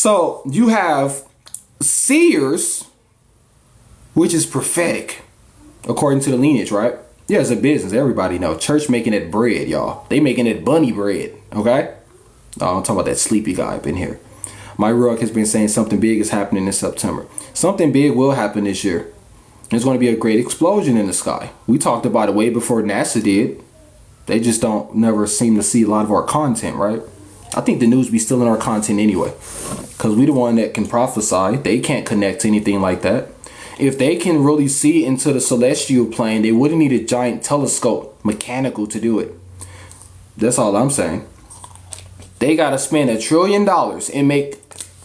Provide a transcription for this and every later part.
So you have seers, which is prophetic, according to the lineage, right? Yeah, it's a business. Everybody know. Church making it bread, y'all. They making it bunny bread, okay? I'm talking about that sleepy guy up in here. My Ruck has been saying something big is happening in September. Something big will happen this year. There's going to be a great explosion in the sky. We talked about it way before NASA did. They just don't never seem to see a lot of our content, right? I think the news be stealing our content anyway. Because we the one that can prophesy. They can't connect to anything like that. If they can really see into the celestial plane, they wouldn't need a giant telescope, mechanical, to do it. That's all I'm saying. They got to spend $1 trillion and make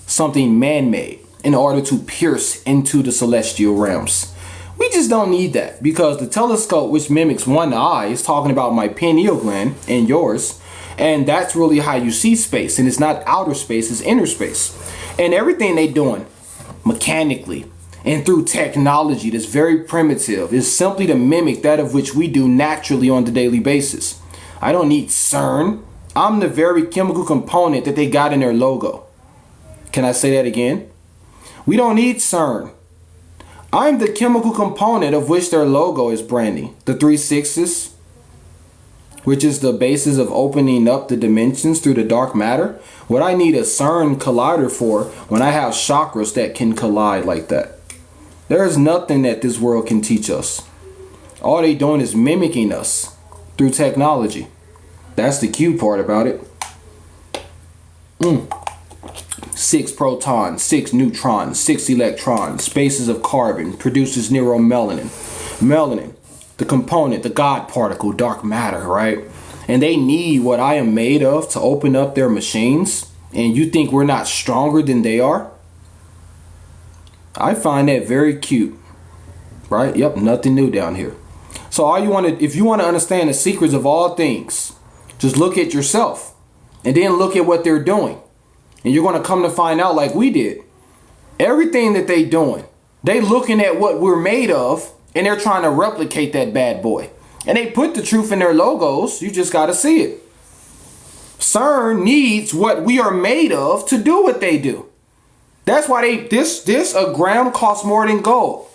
something man-made in order to pierce into the celestial realms. We just don't need that, because the telescope, which mimics one eye, is talking about my pineal gland and yours. And that's really how you see space. And it's not outer space, it's inner space. And everything they doing mechanically and through technology that's very primitive is simply to mimic that of which we do naturally on the daily basis. I don't need CERN. I'm the very chemical component that they got in their logo. Can I say that again? We don't need CERN. I'm the chemical component of which their logo is branding. The 3 sixes, which is the basis of opening up the dimensions through the dark matter. What I need a CERN collider for when I have chakras that can collide like that. There is nothing that this world can teach us. All they doing is mimicking us through technology. That's the cute part about it. 6 protons, 6 neutrons, 6 electrons, spaces of carbon, produces neuromelanin. Melanin, the component, the God particle, dark matter, right? And they need what I am made of to open up their machines. And you think we're not stronger than they are? I find that very cute, right? Yep, nothing new down here. So all you want to, if you want to understand the secrets of all things, just look at yourself and then look at what they're doing. And you're going to come to find out, like we did, everything that they doing, they looking at what we're made of and they're trying to replicate that bad boy. And they put the truth in their logos. You just got to see it. CERN needs what we are made of to do what they do. That's why a gram costs more than gold.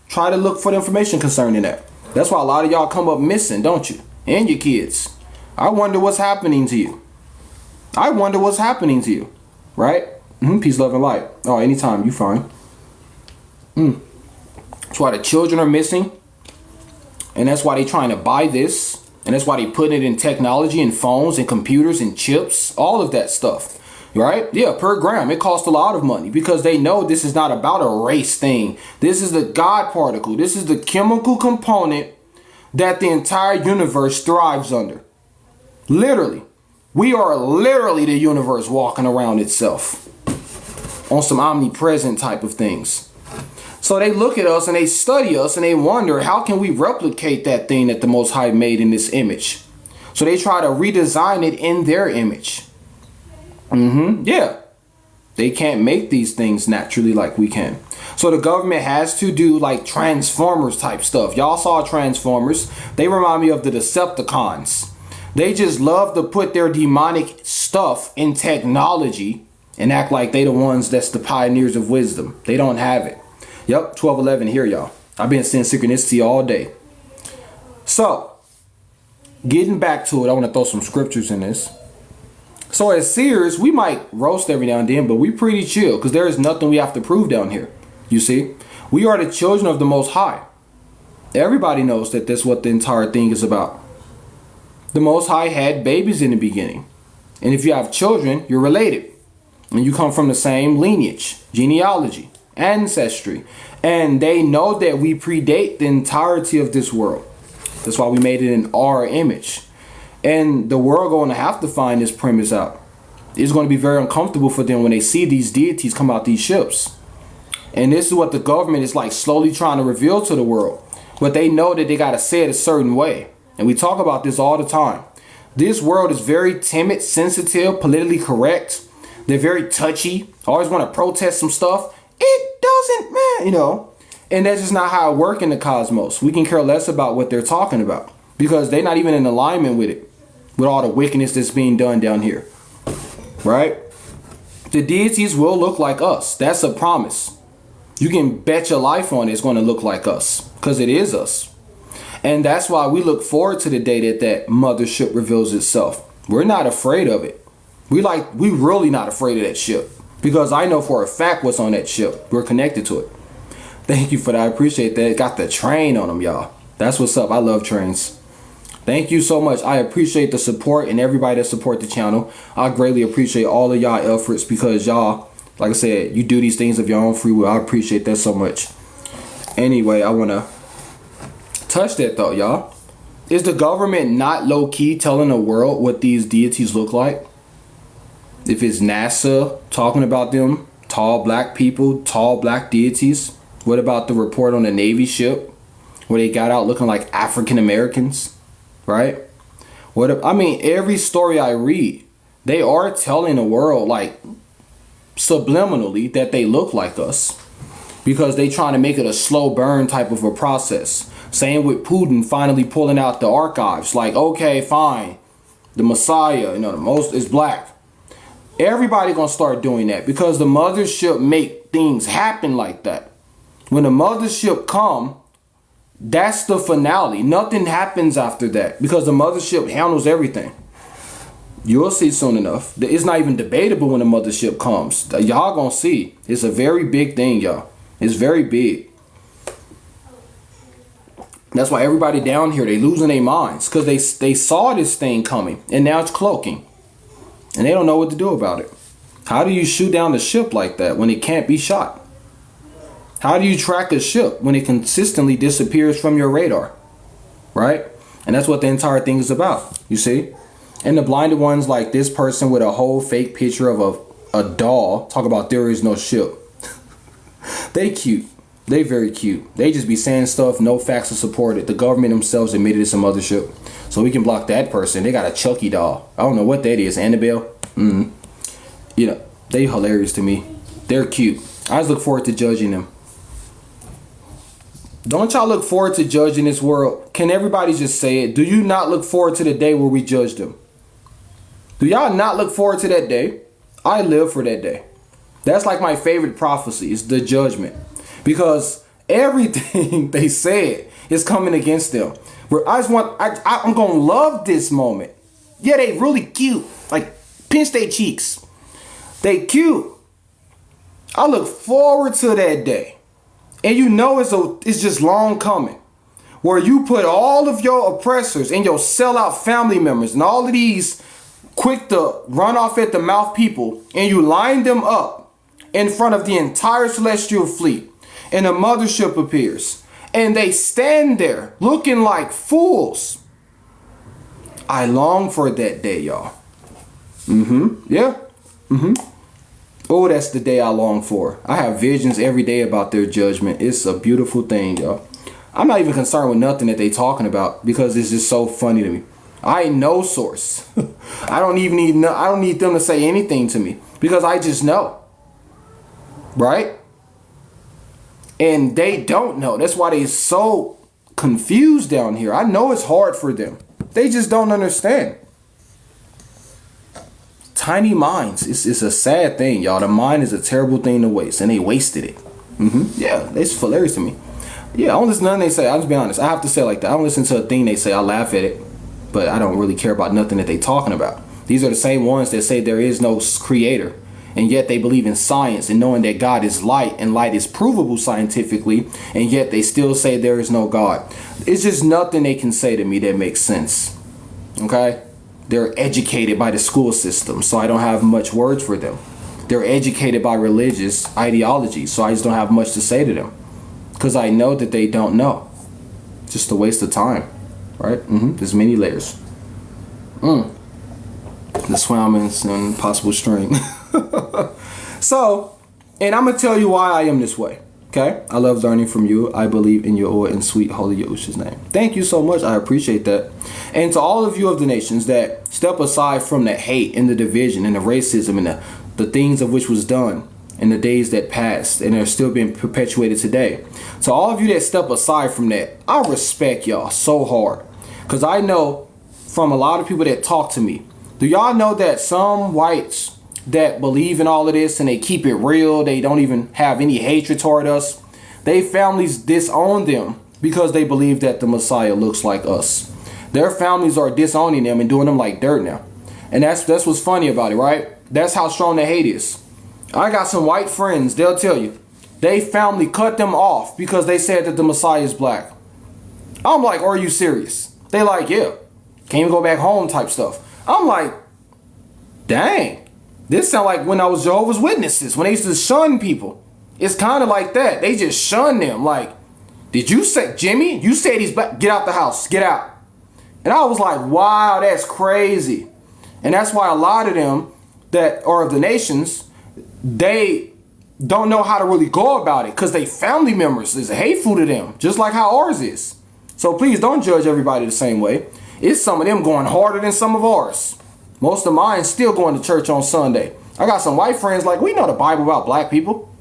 Try to look for the information concerning that. That's why a lot of y'all come up missing, don't you? And your kids. I wonder what's happening to you. I wonder what's happening to you. Right? Peace, love, and light. Oh, anytime. You fine. That's why the children are missing. And that's why they trying to buy this. And that's why they putting it in technology and phones and computers and chips. All of that stuff. Right? Yeah, per gram. It costs a lot of money because they know this is not about a race thing. This is the God particle. This is the chemical component that the entire universe thrives under. Literally. We are literally the universe walking around itself on some omnipresent type of things. So they look at us and they study us and they wonder, how can we replicate that thing that the Most High made in this image? So they try to redesign it in their image. Yeah. They can't make these things naturally like we can. So the government has to do like Transformers type stuff. Y'all saw Transformers. They remind me of the Decepticons. They just love to put their demonic stuff in technology and act like they the ones that's the pioneers of wisdom. They don't have it. Yep, 1211 here, y'all. I've been seeing synchronicity all day. So, getting back to it, I want to throw some scriptures in this. So as seers, we might roast every now and then, but we pretty chill because there is nothing we have to prove down here. You see, we are the children of the Most High. Everybody knows that that's what the entire thing is about. The Most High had babies in the beginning. And if you have children, you're related. And you come from the same lineage, genealogy, ancestry. And they know that we predate the entirety of this world. That's why we made it in our image. And the world going to have to find this premise out. It's going to be very uncomfortable for them when they see these deities come out these ships. And this is what the government is like slowly trying to reveal to the world. But they know that they got to say it a certain way. And we talk about this all the time. This world is very timid, sensitive, politically correct. They're very touchy. Always want to protest some stuff. It doesn't, man, you know. And that's just not how it works in the cosmos. We can care less about what they're talking about. Because they're not even in alignment with it. With all the wickedness that's being done down here. Right? The deities will look like us. That's a promise. You can bet your life on it's going to look like us, because it is us. And that's why we look forward to the day that that mothership reveals itself. We're not afraid of it. We really not afraid of that ship, because I know for a fact what's on that ship. We're connected to it. Thank you for that. I appreciate that. Got the train on them, y'all. That's what's up. I love trains. Thank you so much. I appreciate the support and everybody that support the channel. I greatly appreciate all of y'all efforts, because y'all, like I said, you do these things of your own free will. I appreciate that so much. Anyway, I want to touch that though, y'all. Is the government not low-key telling the world what these deities look like? If it's NASA talking about them, tall black people, tall black deities. What about the report on the Navy ship where they got out looking like African Americans, right? I mean, every story I read, they are telling the world, like, subliminally, that they look like us, because they trying to make it a slow burn type of a process. Same with Putin finally pulling out the archives, like, okay, fine, the Messiah, the most is black. Everybody gonna start doing that, because the mothership make things happen like that. When the mothership come, that's the finale. Nothing happens after that, because the mothership handles everything. You'll see soon enough. It's not even debatable when the mothership comes. Y'all gonna see. It's a very big thing, y'all. It's very big. That's why everybody down here, they losing their minds, because they saw this thing coming, and now it's cloaking. And they don't know what to do about it. How do you shoot down the ship like that when it can't be shot? How do you track a ship when it consistently disappears from your radar? Right? And that's what the entire thing is about, you see? And the blinded ones, like this person with a whole fake picture of a doll, talk about there is no ship. They cute. They very cute. They just be saying stuff, no facts to support it. The government themselves admitted it's a mothership. So we can block that person. They got a Chucky doll. I don't know what that is. Annabelle? They hilarious to me. They're cute. I just look forward to judging them. Don't y'all look forward to judging this world? Can everybody just say it? Do you not look forward to the day where we judge them? Do y'all not look forward to that day? I live for that day. That's like my favorite prophecy, is the judgment. Because everything they said is coming against them. Where I'm gonna love this moment. Yeah, they really cute. Like, pinch their cheeks. They cute. I look forward to that day. And it's just long coming, where you put all of your oppressors and your sellout family members and all of these quick to run off at the mouth people, and you line them up in front of the entire celestial fleet, and a mothership appears, and they stand there looking like fools. I long for that day, y'all. Yeah. Oh, that's the day I long for. I have visions every day about their judgment. It's a beautiful thing, y'all. I'm not even concerned with nothing that they talking about, because it's just so funny to me. I ain't no source. I don't need them to say anything to me, because I just know. Right? And they don't know. That's why they so confused down here. I know it's hard for them. They just don't understand. Tiny minds. It's a sad thing, y'all. The mind is a terrible thing to waste, and they wasted it. Yeah, it's hilarious to me. Yeah, I don't listen to nothing they say. I'll just be honest. I have to say it like that. I don't listen to a thing they say. I laugh at it, but I don't really care about nothing that they talking about. These are the same ones that say there is no creator, and yet they believe in science and knowing that God is light, and light is provable scientifically, and yet they still say there is no God. It's just nothing they can say to me that makes sense. Okay? They're educated by the school system, so I don't have much words for them. They're educated by religious ideology, so I just don't have much to say to them, because I know that they don't know. Just a waste of time, right? There's many layers. The swamins and possible string. So, and I'm gonna tell you why I am this way. Okay, I love learning from you. I believe in your and sweet holy Yahushua's name. Thank you so much. I appreciate that. And to all of you of the nations that step aside from the hate and the division and the racism and the things of which was done in the days that passed and are still being perpetuated today. To all of you that step aside from that, I respect y'all so hard. Because I know from a lot of people that talk to me, do y'all know that some whites that believe in all of this and they keep it real, they don't even have any hatred toward us, they families disown them because they believe that the Messiah looks like us. Their families are disowning them and doing them like dirt now. And that's what's funny about it, right? That's how strong the hate is. I got some white friends, they'll tell you, they family cut them off because they said that the Messiah is black. I'm like, are you serious? They like, yeah, can't even go back home type stuff. I'm like, dang, this sound like when I was Jehovah's Witnesses, when they used to shun people. It's kind of like that. They just shun them. Like, did you say, Jimmy, you said he's black, get out the house, get out. And I was like, wow, that's crazy. And that's why a lot of them that are of the nations, they don't know how to really go about it because they family members is hateful to them, just like how ours is. So please don't judge everybody the same way. It's some of them going harder than some of ours. Most of mine still going to church on Sunday. I got some white friends like, we know the Bible about black people.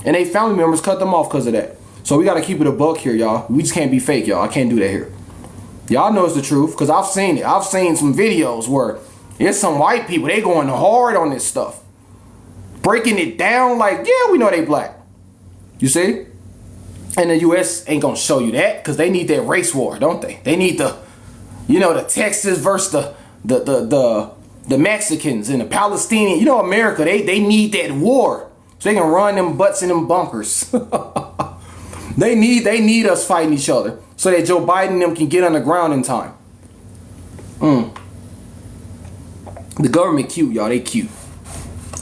And they family members cut them off because of that. So we got to keep it a buck here, y'all. We just can't be fake, y'all. I can't do that here. Y'all know it's the truth because I've seen it. I've seen some videos where it's some white people, they going hard on this stuff. Breaking it down like, yeah, we know they black. You see? And the U.S. ain't going to show you that because they need that race war, don't they? They need the, you know, the Texas versus the Mexicans and the Palestinians. You know, America, they need that war so they can run them butts in them bunkers. They need us fighting each other so that Joe Biden and them can get on the ground in time. The government cute, y'all. They cute.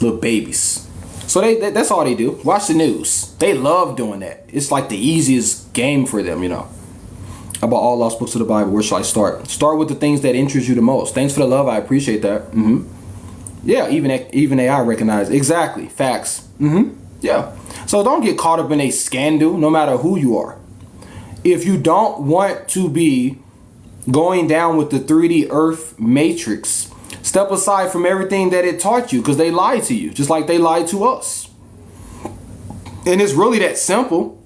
Little babies. So that's all they do. Watch the news. They love doing that. It's like the easiest game for them, you know. About all lost books of the Bible. Where should I start? Start with the things that interest you the most. Thanks for the love. I appreciate that. Yeah, even AI recognize. Exactly. Facts. Yeah. So don't get caught up in a scandal, no matter who you are. If you don't want to be going down with the 3D Earth matrix, step aside from everything that it taught you because they lied to you, just like they lied to us. And it's really that simple.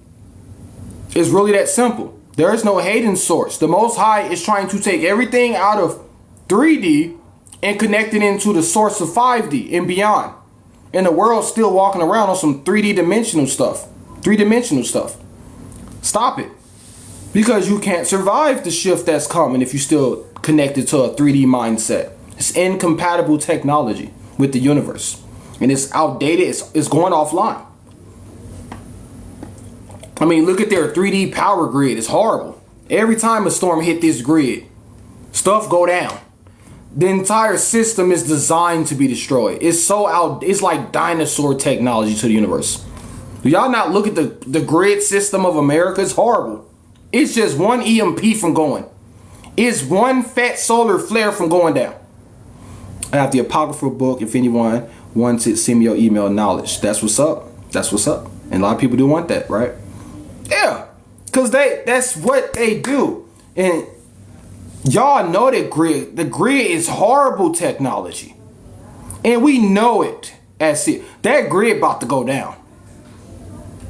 It's really that simple. There is no hidden source. The Most High is trying to take everything out of 3D and connect it into the source of 5D and beyond. And the world's still walking around on some 3D dimensional stuff. 3-dimensional stuff. Stop it. Because you can't survive the shift that's coming if you're still connected to a 3D mindset. It's incompatible technology with the universe. And it's outdated. It's going offline. I mean, look at their 3D power grid. It's horrible. Every time a storm hit this grid, stuff go down. The entire system is designed to be destroyed. It's like dinosaur technology to the universe. Do y'all not look at the grid system of America? It's horrible. It's just one EMP from going. It's one fat solar flare from going down. I have the apocryphal book. If anyone wants it, send me your email knowledge. That's what's up. That's what's up. And a lot of people do want that, right? Yeah. Because that's what they do. And y'all know that grid. The grid is horrible technology. And we know it as it. That grid about to go down.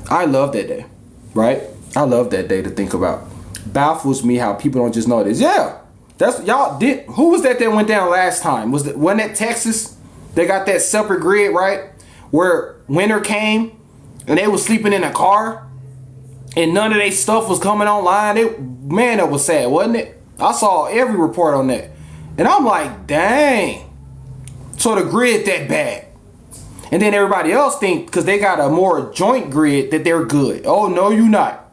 I love that day. Right? I love that day to think about. Baffles me how people don't just know this. Yeah. That's y'all did. Who was that went down last time? Wasn't that Texas? They got that separate grid, right? Where winter came and they was sleeping in a car and none of their stuff was coming online. Man, that was sad, wasn't it? I saw every report on that. And I'm like, dang. So the grid that bad. And then everybody else think because they got a more joint grid that they're good. Oh, no, you not.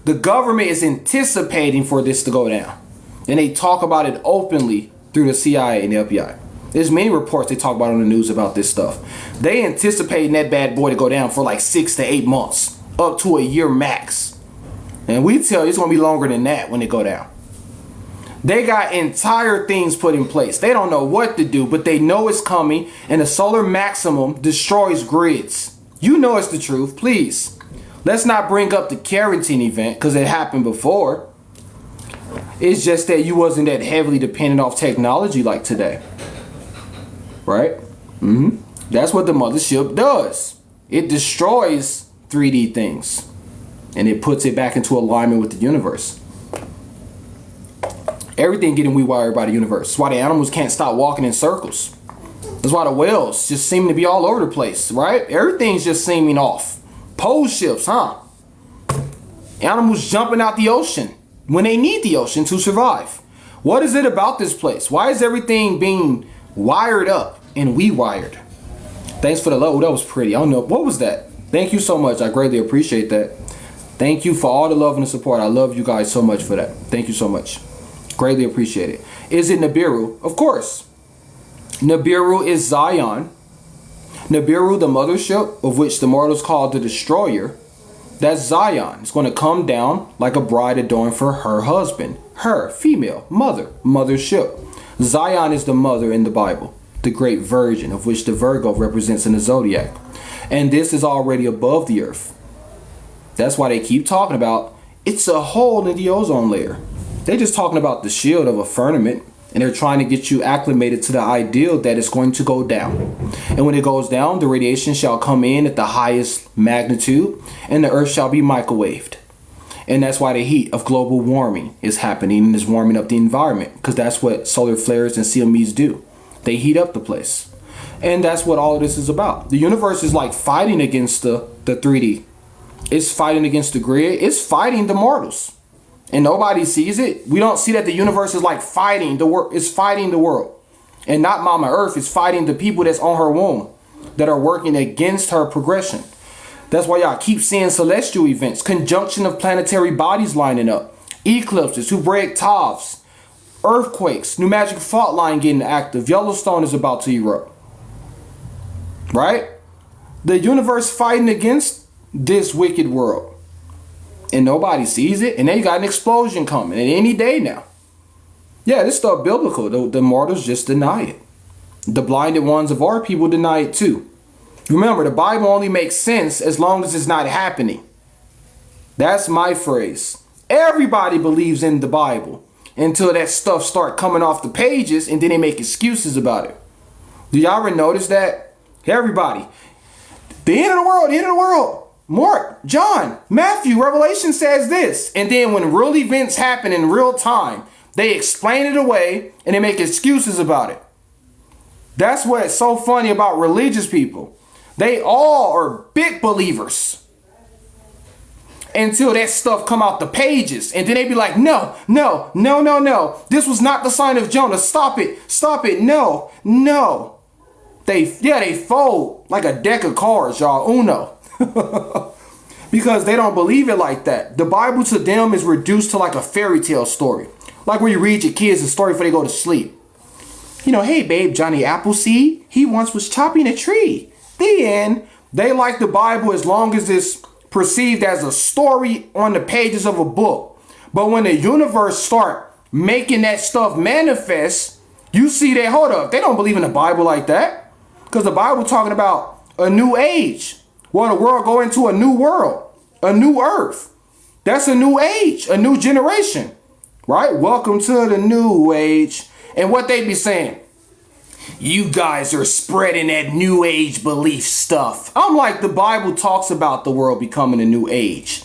The government is anticipating for this to go down. And they talk about it openly through the CIA and the FBI. There's many reports they talk about on the news about this stuff. They anticipating that bad boy to go down for like 6 to 8 months, up to a year max. And we tell you it's going to be longer than that when it go down. They got entire things put in place. They don't know what to do, but they know it's coming. And the solar maximum destroys grids. You know it's the truth. Please, let's not bring up the Carrington event because it happened before. It's just that you wasn't that heavily dependent off technology like today. Right? That's what the mothership does. It destroys 3D things. And it puts it back into alignment with the universe. Everything getting rewired by the universe. That's why the animals can't stop walking in circles. That's why the whales just seem to be all over the place, right? Everything's just seeming off. Pole ships, huh? Animals jumping out the ocean when they need the ocean to survive. What is it about this place? Why is everything being wired up and wired? Thanks for the love. Oh, that was pretty. I don't know. What was that? Thank you so much. I greatly appreciate that. Thank you for all the love and the support. I love you guys so much for that. Thank you so much. Greatly appreciate it. Is it Nibiru? Of course. Nibiru is Zion. Nibiru, the mothership of which the mortals call the destroyer. That's Zion. It's going to come down like a bride adorned for her husband. Her, female, mothership. Zion is the mother in the Bible, the great virgin of which the Virgo represents in the zodiac. And this is already above the earth. That's why they keep talking about it's a hole in the ozone layer. They're just talking about the shield of a firmament, and they're trying to get you acclimated to the ideal that it's going to go down. And when it goes down, the radiation shall come in at the highest magnitude, and the earth shall be microwaved. And that's why the heat of global warming is happening and is warming up the environment, because that's what solar flares and CMEs do. They heat up the place. And that's what all of this is about. The universe is like fighting against the 3D. It's fighting against the grid. It's fighting the mortals. And nobody sees it. We don't see that the universe is like fighting the world. It's fighting the world. And not Mama Earth. It's fighting the people that's on her womb that are working against her progression. That's why y'all keep seeing celestial events, conjunction of planetary bodies lining up, eclipses, Hebraic Taws, earthquakes, New Magic Fault Line getting active, Yellowstone is about to erupt. Right? The universe fighting against this wicked world. And nobody sees it. And then you got an explosion coming at any day now. Yeah, this stuff biblical. The mortals just deny it. The blinded ones of our people deny it too. Remember, the Bible only makes sense as long as it's not happening. That's my phrase. Everybody believes in the Bible until that stuff start coming off the pages and then they make excuses about it. Do y'all ever notice that? Everybody. The end of the world, the end of the world. Mark, John, Matthew, Revelation says this. And then when real events happen in real time, they explain it away and they make excuses about it. That's what's so funny about religious people. They all are big believers until that stuff come out the pages. And then they be like, no. This was not the sign of Jonah. Stop it. No. They fold like a deck of cards, y'all. Uno. Because they don't believe it like that. The Bible to them is reduced to like a fairy tale story. Like where you read your kids a story before they go to sleep. You know, hey babe, Johnny Appleseed, he once was chopping a tree. The end. They like the Bible as long as it's perceived as a story on the pages of a book. But when the universe start making that stuff manifest, you see that, hold up, they don't believe in the Bible like that. Because the Bible talking about a new age. Well, the world go into a new world, a new earth. That's a new age, a new generation, right? Welcome to the new age. And what they be saying, you guys are spreading that new age belief stuff. I'm like, the Bible talks about the world becoming a new age.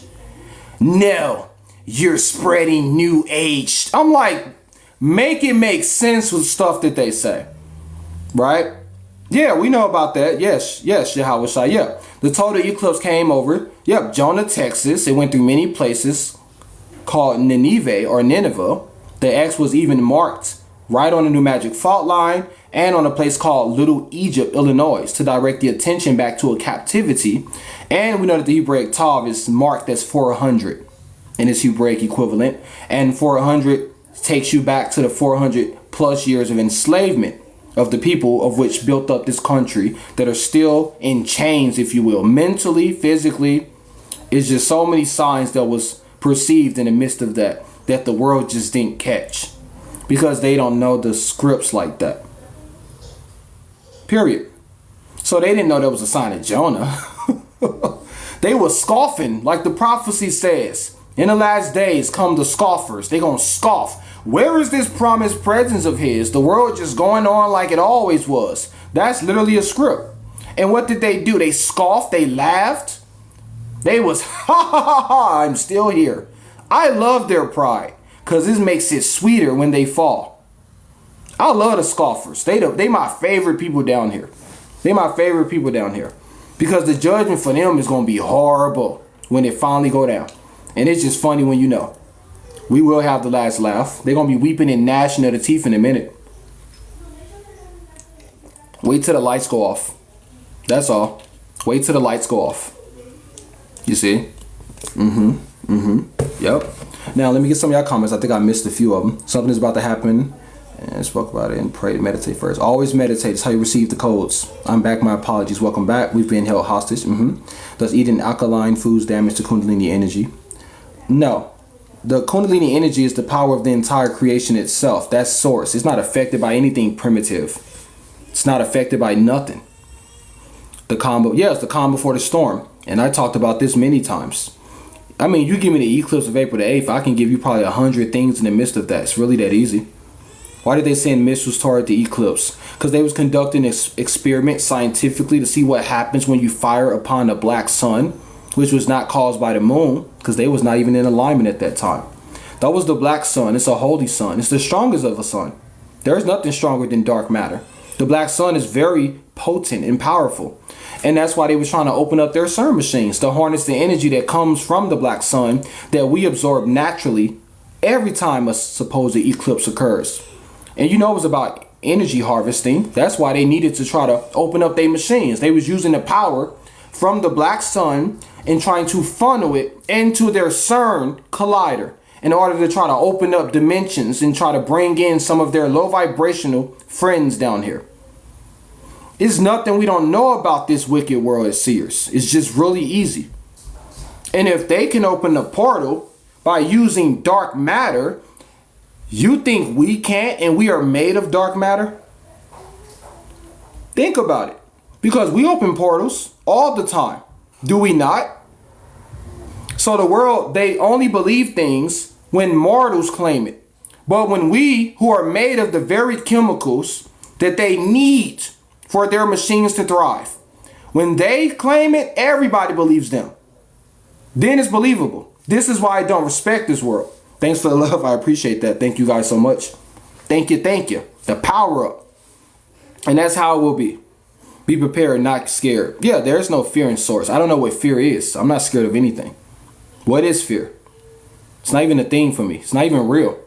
No, you're spreading new age. I'm like, make it make sense with stuff that they say, right? Yeah, we know about that. Yes, Yahweh Shai. Yeah, the total eclipse came over. Yep, Jonah, Texas. It went through many places called Nineveh. The X was even marked right on the New Magic Fault Line and on a place called Little Egypt, Illinois, to direct the attention back to a captivity. And we know that the Hebraic Tav is marked as 400 in its Hebraic equivalent. And 400 takes you back to the 400 plus years of enslavement of the people of which built up this country that are still in chains, if you will, mentally, physically. It's just so many signs that was perceived in the midst of that the world just didn't catch because they don't know the scripts like that. Period. So they didn't know there was a sign of Jonah. They were scoffing, like the prophecy says. In the last days come the scoffers. They gonna scoff. Where is this promised presence of his? The world just going on like it always was. That's literally a script. And what did they do? They scoffed. They laughed. They was, ha, I'm still here. I love their pride because this makes it sweeter when they fall. I love the scoffers. They my favorite people down here. They my favorite people down here. Because the judgment for them is going to be horrible when it finally go down. And it's just funny when you know. We will have the last laugh. They're going to be weeping and gnashing of the teeth in a minute. Wait till the lights go off. That's all. Wait till the lights go off. You see? Yep. Now, let me get some of y'all comments. I think I missed a few of them. Something is about to happen. And spoke about it and pray, meditate first. Always meditate. It's how you receive the codes. I'm back. My apologies. Welcome back. We've been held hostage. Does eating alkaline foods damage the Kundalini energy? No. The Kundalini energy is the power of the entire creation itself. That's source. It's not affected by anything primitive. It's not affected by nothing. The calm, it's the calm before the storm. And I talked about this many times. I mean, you give me the eclipse of April the 8th, I can give you probably 100 things in the midst of that. It's really that easy. Why did they send missiles toward the eclipse? Because they was conducting an experiment scientifically to see what happens when you fire upon a black sun, which was not caused by the moon, because they was not even in alignment at that time. That was the black sun. It's a holy sun. It's the strongest of a sun. There's nothing stronger than dark matter. The black sun is very potent and powerful. And that's why they was trying to open up their CERN machines to harness the energy that comes from the black sun that we absorb naturally every time a supposed eclipse occurs. And you know it was about energy harvesting. That's why they needed to try to open up their machines. They was using the power from the black sun and trying to funnel it into their CERN collider in order to try to open up dimensions and try to bring in some of their low vibrational friends down here. It's nothing we don't know about this wicked world as seers. It's just really easy. And if they can open a portal by using dark matter, you think we can't, and we are made of dark matter? Think about it. Because we open portals all the time. Do we not? So the world, they only believe things when mortals claim it. But when we, who are made of the very chemicals that they need for their machines to thrive, when they claim it, everybody believes them. Then it's believable. This is why I don't respect this world. Thanks for the love. I appreciate that. Thank you guys so much. Thank you. Thank you. The power up. And that's how it will be. Be prepared, not scared. Yeah, there's no fear in source. I don't know what fear is. I'm not scared of anything. What is fear? It's not even a thing for me. It's not even real.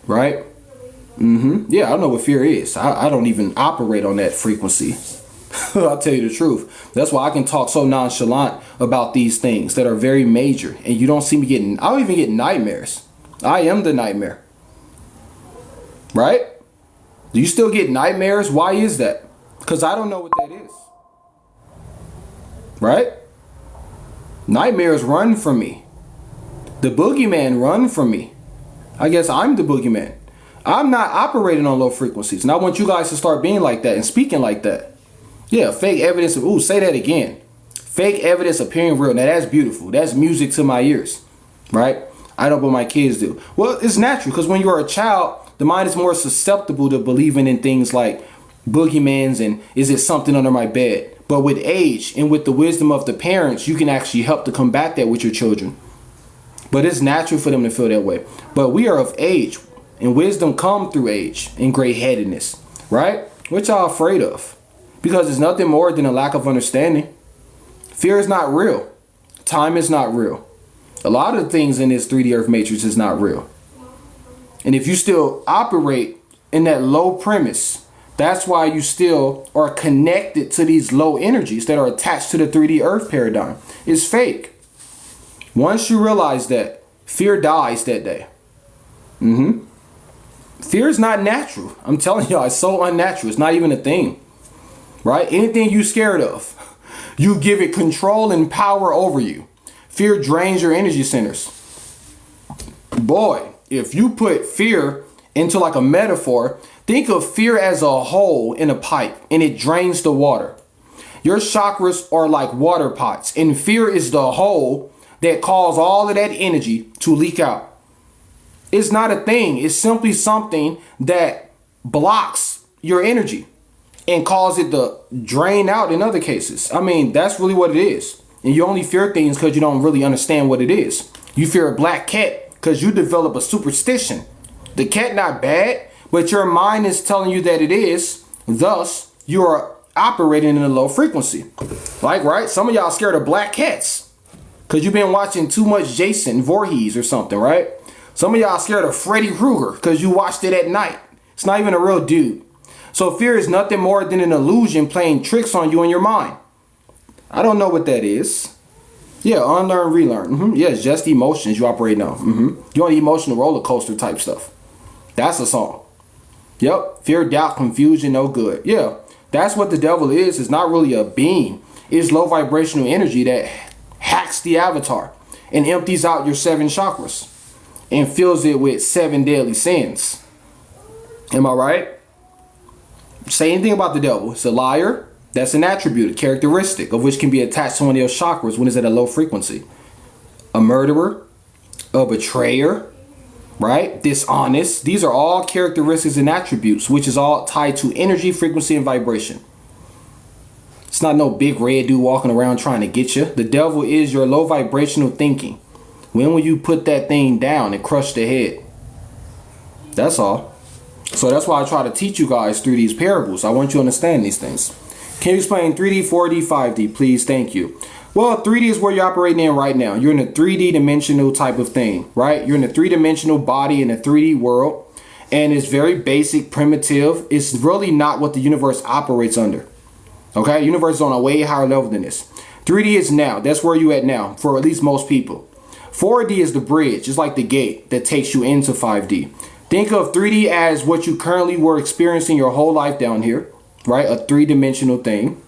Right? Yeah, I don't know what fear is. I don't even operate on that frequency. I'll tell you the truth. That's why I can talk so nonchalant about these things that are very major. And you don't see me getting, I don't even get nightmares. I am the nightmare. Right? Do you still get nightmares? Why is that? Because I don't know what that is. Right? Nightmares run from me. The boogeyman run from me. I guess I'm the boogeyman. I'm not operating on low frequencies. And I want you guys to start being like that and speaking like that. Yeah, fake evidence of, say that again. Fake evidence appearing real. Now that's beautiful. That's music to my ears. Right? I know what my kids do. Well, it's natural because when you're a child, the mind is more susceptible to believing in things like boogeymans and is it something under my bed? But with age and with the wisdom of the parents, you can actually help to combat that with your children. But it's natural for them to feel that way. But we are of age, and wisdom come through age and gray-headedness, right? What y'all afraid of? Because it's nothing more than a lack of understanding. Fear is not real. Time is not real. A lot of things in this 3D Earth Matrix is not real. And if you still operate in that low premise, that's why you still are connected to these low energies that are attached to the 3D Earth paradigm. It's fake. Once you realize that, fear dies that day. Fear is not natural. I'm telling y'all, it's so unnatural. It's not even a thing. Right? Anything you're scared of, you give it control and power over you. Fear drains your energy centers. Boy, if you put fear into like a metaphor, think of fear as a hole in a pipe and it drains the water. Your chakras are like water pots, and fear is the hole that cause all of that energy to leak out. It's not a thing. It's simply something that blocks your energy and cause it to drain out in other cases. I mean, that's really what it is. And you only fear things because you don't really understand what it is. You fear a black cat because you develop a superstition. The cat not bad, but your mind is telling you that it is. Thus, you are operating in a low frequency. Like, right? Some of y'all scared of black cats because you've been watching too much Jason Voorhees or something, right? Some of y'all scared of Freddy Krueger because you watched it at night. It's not even a real dude. So fear is nothing more than an illusion playing tricks on you in your mind. I don't know what that is. Yeah, unlearn, relearn. Yeah, it's just emotions you operate on. You on the emotional roller coaster type stuff. That's a song. Yep, fear, doubt, confusion, no good. Yeah, that's what the devil is. It's not really a being. It's low vibrational energy that hacks the avatar and empties out your 7 chakras and fills it with 7 deadly sins. Am I right? Say anything about the devil. It's a liar. That's an attribute, a characteristic of which can be attached to one of your chakras when it's at a low frequency. A murderer, a betrayer, right? Dishonest. These are all characteristics and attributes, which is all tied to energy, frequency, and vibration. It's not no big red dude walking around trying to get you. The devil is your low vibrational thinking. When will you put that thing down and crush the head? That's all. So that's why I try to teach you guys through these parables. I want you to understand these things. Can you explain 3D, 4D, 5D, please? Thank you. Well, 3D is where you're operating in right now. You're in a 3D dimensional type of thing, right? You're in a 3-dimensional body in a 3D world, and it's very basic, primitive. It's really not what the universe operates under. Okay, universe is on a way higher level than this. 3D is now. That's where you at now, for at least most people. 4D is the bridge. It's like the gate that takes you into 5D. Think of 3D as what you currently were experiencing your whole life down here, right? A 3-dimensional thing,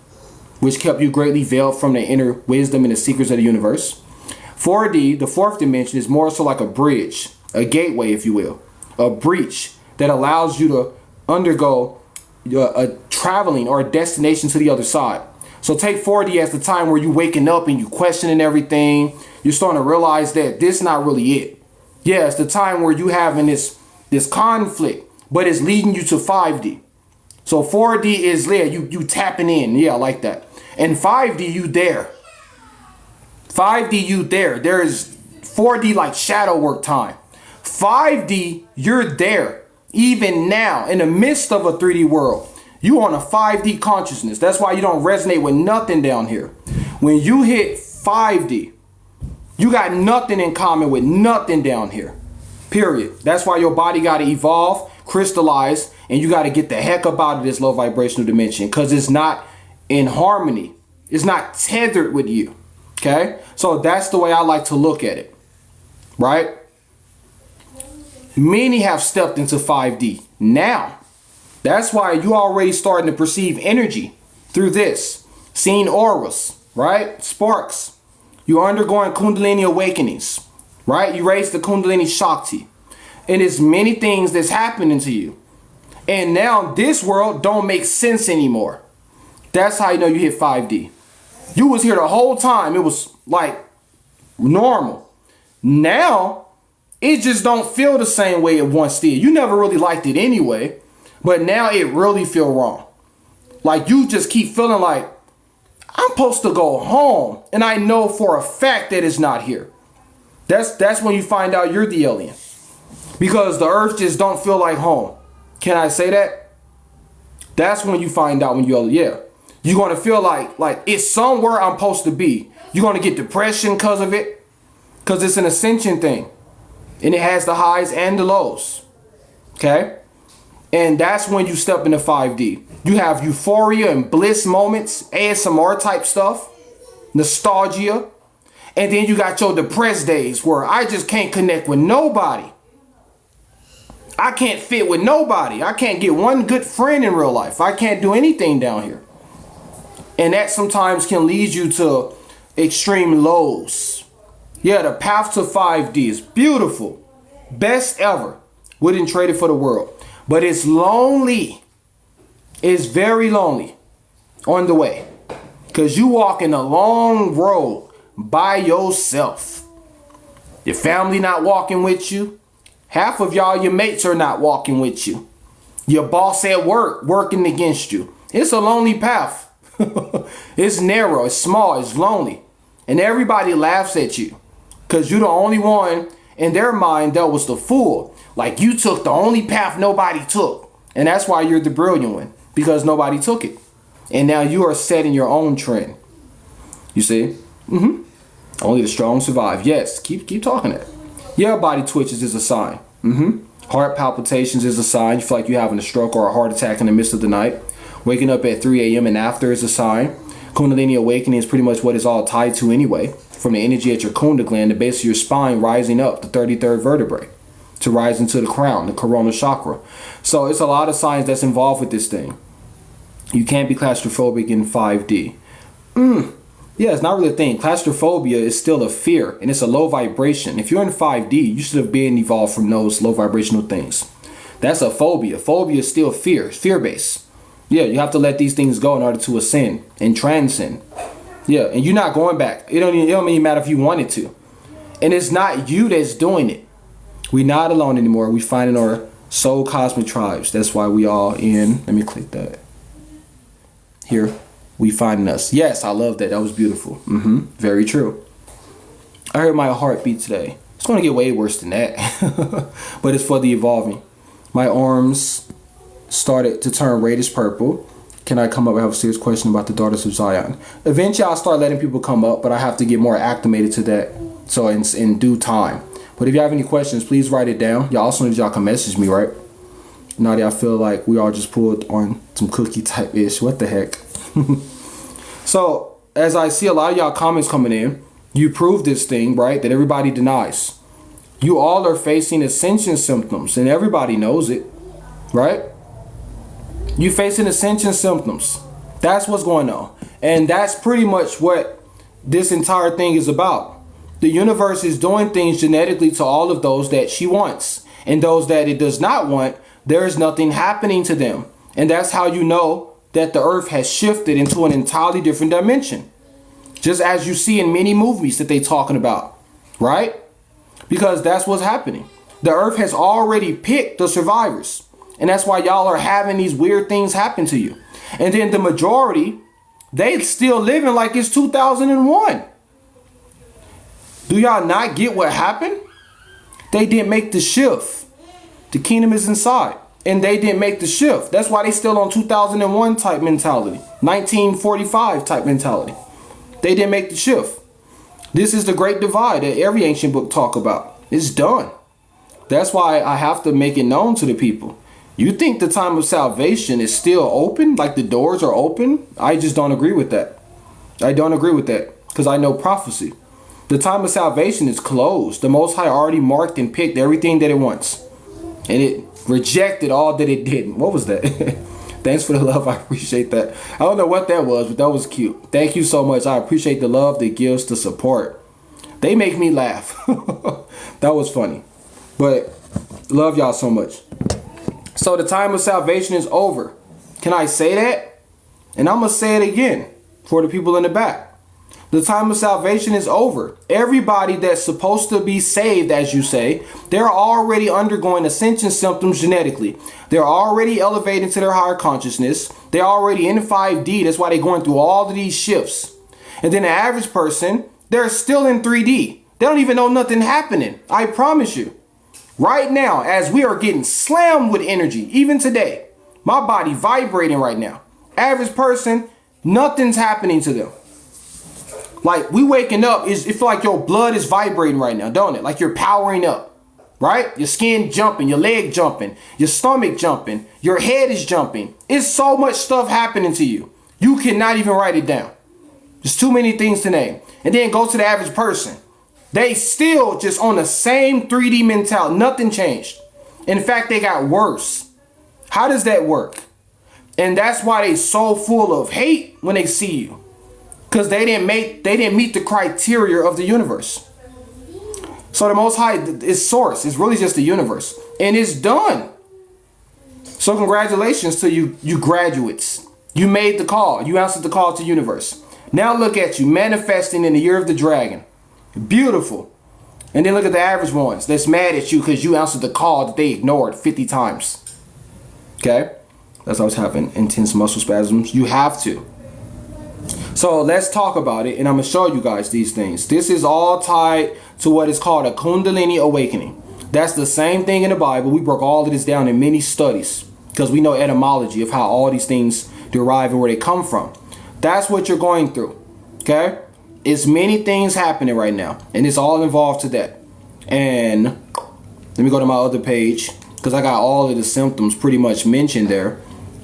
which kept you greatly veiled from the inner wisdom and the secrets of the universe. 4D, the 4th dimension, is more so like a bridge, a gateway, if you will, a breach that allows you to undergo a traveling or a destination to the other side. So take 4D as the time where you waking up and you questioning everything. You're starting to realize that this is not really it. Yeah, it's the time where you having this conflict, but it's leading you to 5D. So 4D is there, you tapping in, yeah, like that. And 5D, you there. 5D, you there. There is 4D like shadow work time. 5D, you're there. Even now, in the midst of a 3D world, you on a 5D consciousness. That's why you don't resonate with nothing down here. When you hit 5D, you got nothing in common with nothing down here. Period. That's why your body got to evolve, crystallize, and you got to get the heck up out of this low vibrational dimension because it's not in harmony. It's not tethered with you. Okay? So that's the way I like to look at it. Right? Many have stepped into 5D now. That's why you already starting to perceive energy through this. Seeing auras, right? Sparks. You're undergoing Kundalini awakenings, right? You raise the Kundalini Shakti. And there's many things that's happening to you. And now this world don't make sense anymore. That's how you know you hit 5D. You was here the whole time. It was like normal. Now, it just don't feel the same way it once did. You never really liked it anyway. But now it really feel wrong. Like you just keep feeling like, I'm supposed to go home. And I know for a fact that it's not here. That's when you find out you're the alien. Because the earth just don't feel like home. Can I say that? That's when you find out when you're, yeah. You're going to feel like it's somewhere I'm supposed to be. You're going to get depression because of it. Because it's an ascension thing. And it has the highs and the lows. Okay? And that's when you step into 5D. You have euphoria and bliss moments, ASMR type stuff, nostalgia. And then you got your depressed days where I just can't connect with nobody. I can't fit with nobody. I can't get one good friend in real life. I can't do anything down here. And that sometimes can lead you to extreme lows. Yeah, the path to 5D is beautiful. Best ever. Wouldn't trade it for the world. But it's lonely. It's very lonely on the way. Because you walking a long road by yourself. Your family not walking with you. Half of y'all, your mates are not walking with you. Your boss at work working against you. It's a lonely path. It's narrow, it's small, it's lonely. And everybody laughs at you. Because you're the only one in their mind that was the fool. Like you took the only path nobody took. And that's why you're the brilliant one, because nobody took it. And now you are setting your own trend. You see? Only the strong survive. Yes, keep talking it. Yeah, body twitches is a sign. Heart palpitations is a sign. You feel like you're having a stroke or a heart attack in the midst of the night. Waking up at 3 a.m. and after is a sign. Kundalini awakening is pretty much what it's all tied to anyway. From the energy at your Kunda gland, the base of your spine rising up, the 33rd vertebrae, to rise into the crown, the corona chakra. So it's a lot of signs that's involved with this thing. You can't be claustrophobic in 5D. Yeah, it's not really a thing. Claustrophobia is still a fear, and it's a low vibration. If you're in 5D, you should have been evolved from those low vibrational things. That's a phobia. Phobia is still fear, fear-based. Yeah, you have to let these things go in order to ascend and transcend. Yeah, and you're not going back. It don't even matter if you wanted to. And it's not you that's doing it. We're not alone anymore. We find in our soul cosmic tribes. That's why we all in. Let me click that. Here, we find us. Yes, I love that. That was beautiful. Very true. I heard my heart beat today. It's going to get way worse than that. But it's for the evolving. My arms started to turn reddish purple. Can I come up? I have a serious question about the Daughters of Zion. Eventually, I'll start letting people come up, but I have to get more acclimated to that. So in due time. But if you have any questions, please write it down. Y'all also know y'all can message me, right? Nadia, I feel like we all just pulled on some cookie type ish. What the heck? So as I see a lot of y'all comments coming in, you prove this thing, right? That everybody denies. You all are facing ascension symptoms, and everybody knows it, right? You facing ascension symptoms. That's what's going on. And that's pretty much what this entire thing is about. The universe is doing things genetically to all of those that she wants. And those that it does not want, there is nothing happening to them. And that's how you know that the earth has shifted into an entirely different dimension. Just as you see in many movies that they're talking about, right? Because that's what's happening. The earth has already picked the survivors. And that's why y'all are having these weird things happen to you. And then the majority, they still living like it's 2001. Do y'all not get what happened? They didn't make the shift. The kingdom is inside. And they didn't make the shift. That's why they still on 2001 type mentality. 1945 type mentality. They didn't make the shift. This is the great divide that every ancient book talk about. It's done. That's why I have to make it known to the people. You think the time of salvation is still open? Like the doors are open? I just don't agree with that. I don't agree with that. Because I know prophecy. The time of salvation is closed. The Most High already marked and picked everything that it wants. And it rejected all that it didn't. What was that? Thanks for the love. I appreciate that. I don't know what that was, but that was cute. Thank you so much. I appreciate the love that gives the support. They make me laugh. That was funny. But love y'all so much. So the time of salvation is over. Can I say that? And I'm going to say it again for the people in the back. The time of salvation is over. Everybody that's supposed to be saved, as you say, they're already undergoing ascension symptoms genetically. They're already elevating to their higher consciousness. They're already in 5D. That's why they're going through all of these shifts. And then the average person, they're still in 3D. They don't even know nothing happening. I promise you. Right now, as we are getting slammed with energy, even today, my body vibrating right now. Average person, nothing's happening to them. Like we waking up, it feel like your blood is vibrating right now, don't it? Like you're powering up, right? Your skin jumping, your leg jumping, your stomach jumping, your head is jumping. It's so much stuff happening to you. You cannot even write it down. There's too many things to name. And then go to the average person. They still just on the same 3D mentality. Nothing changed. In fact, they got worse. How does that work? And that's why they so full of hate when they see you. Because they didn't meet the criteria of the universe. So the Most High is source. It's really just the universe. And it's done. So congratulations to you graduates. You made the call. You answered the call to universe. Now look at you manifesting in the year of the dragon. Beautiful. And then look at the average ones that's mad at you because you answered the call that they ignored 50 times. Okay? That's always having intense muscle spasms. You have to. So let's talk about it, and I'm going to show you guys these things. This is all tied to what is called a Kundalini awakening. That's the same thing in the Bible. We broke all of this down in many studies because we know etymology of how all these things derive and where they come from. That's what you're going through. Okay? It's many things happening right now, and it's all involved to that. And let me go to my other page because I got all of the symptoms pretty much mentioned there.